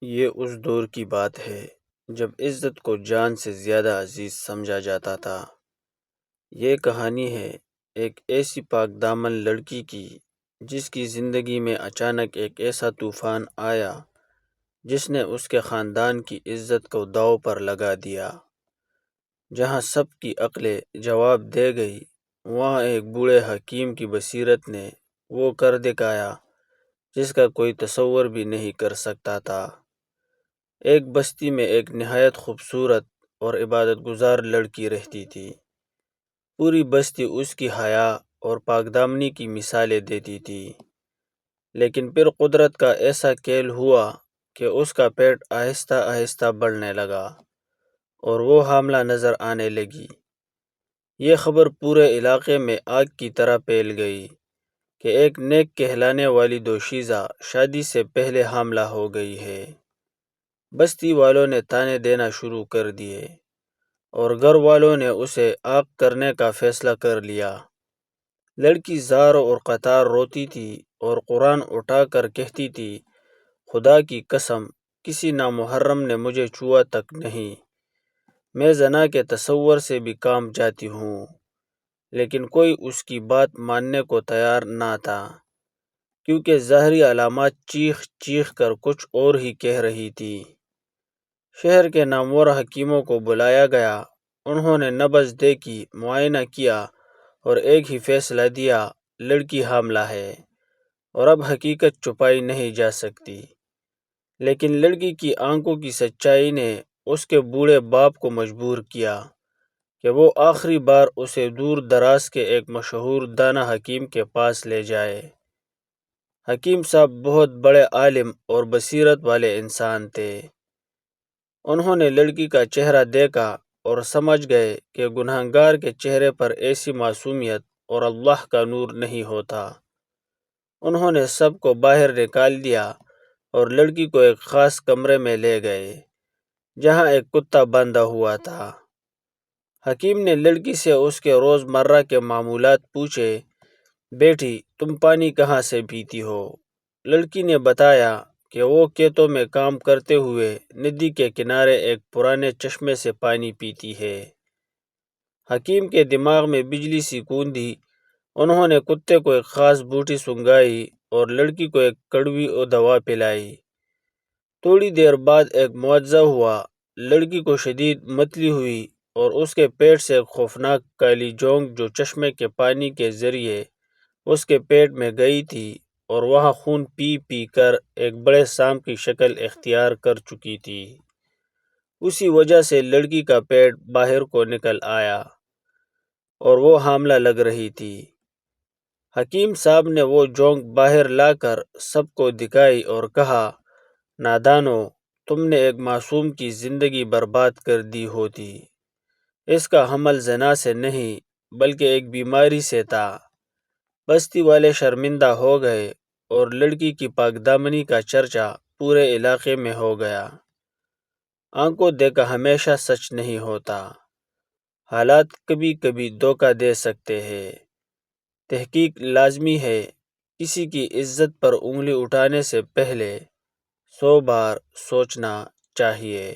یہ اس دور کی بات ہے جب عزت کو جان سے زیادہ عزیز سمجھا جاتا تھا۔ یہ کہانی ہے ایک ایسی پاک دامن لڑکی کی جس کی زندگی میں اچانک ایک ایسا طوفان آیا جس نے اس کے خاندان کی عزت کو داؤ پر لگا دیا۔ جہاں سب کی عقلیں جواب دے گئی، وہاں ایک بوڑھے حکیم کی بصیرت نے وہ کر دکھایا جس کا کوئی تصور بھی نہیں کر سکتا تھا۔ ایک بستی میں ایک نہایت خوبصورت اور عبادت گزار لڑکی رہتی تھی۔ پوری بستی اس کی حیا اور پاک دامنی کی مثالیں دیتی تھی، لیکن پھر قدرت کا ایسا کھیل ہوا کہ اس کا پیٹ آہستہ آہستہ بڑھنے لگا اور وہ حاملہ نظر آنے لگی۔ یہ خبر پورے علاقے میں آگ کی طرح پھیل گئی کہ ایک نیک کہلانے والی دوشیزہ شادی سے پہلے حاملہ ہو گئی ہے۔ بستی والوں نے تانے دینا شروع کر دیے اور گھر والوں نے اسے عاق کرنے کا فیصلہ کر لیا۔ لڑکی زار اور قطار روتی تھی اور قرآن اٹھا کر کہتی تھی، خدا کی قسم، کسی نامحرم نے مجھے چھوا تک نہیں۔ میں زنا کے تصور سے بھی کام جاتی ہوں، لیکن کوئی اس کی بات ماننے کو تیار نہ تھا، کیونکہ ظاہری علامات چیخ چیخ کر کچھ اور ہی کہہ رہی تھی۔ شہر کے نامور حکیموں کو بلایا گیا۔ انہوں نے نبض دیکھی، معائنہ کیا اور ایک ہی فیصلہ دیا، لڑکی حاملہ ہے اور اب حقیقت چھپائی نہیں جا سکتی۔ لیکن لڑکی کی آنکھوں کی سچائی نے اس کے بوڑھے باپ کو مجبور کیا کہ وہ آخری بار اسے دور دراز کے ایک مشہور دانا حکیم کے پاس لے جائے۔ حکیم صاحب بہت بڑے عالم اور بصیرت والے انسان تھے۔ انہوں نے لڑکی کا چہرہ دیکھا اور سمجھ گئے کہ گنہگار کے چہرے پر ایسی معصومیت اور اللہ کا نور نہیں ہوتا۔ انہوں نے سب کو باہر نکال دیا اور لڑکی کو ایک خاص کمرے میں لے گئے جہاں ایک کتا باندھا ہوا تھا۔ حکیم نے لڑکی سے اس کے روز مرہ کے معمولات پوچھے، بیٹی تم پانی کہاں سے پیتی ہو؟ لڑکی نے بتایا کہ وہ کھیتوں میں کام کرتے ہوئے ندی کے کنارے ایک پرانے چشمے سے پانی پیتی ہے۔ حکیم کے دماغ میں بجلی سی گوندی۔ انہوں نے کتے کو ایک خاص بوٹی سنگھائی اور لڑکی کو ایک کڑوی دوا پلائی۔ تھوڑی دیر بعد ایک معجزہ ہوا۔ لڑکی کو شدید متلی ہوئی اور اس کے پیٹ سے ایک خوفناک کالی جونگ جو چشمے کے پانی کے ذریعے اس کے پیٹ میں گئی تھی اور وہاں خون پی پی کر ایک بڑے سانپ کی شکل اختیار کر چکی تھی۔ اسی وجہ سے لڑکی کا پیٹ باہر کو نکل آیا اور وہ حاملہ لگ رہی تھی۔ حکیم صاحب نے وہ جونگ باہر لا کر سب کو دکھائی اور کہا، نادانو، تم نے ایک معصوم کی زندگی برباد کر دی ہوتی۔ اس کا حمل زنا سے نہیں بلکہ ایک بیماری سے تھا۔ بستی والے شرمندہ ہو گئے اور لڑکی کی پاک دامنی کا چرچا پورے علاقے میں ہو گیا۔ آنکھوں دیکھا ہمیشہ سچ نہیں ہوتا۔ حالات کبھی کبھی دھوکہ دے سکتے ہیں۔ تحقیق لازمی ہے۔ کسی کی عزت پر انگلی اٹھانے سے پہلے 100 بار سوچنا چاہیے۔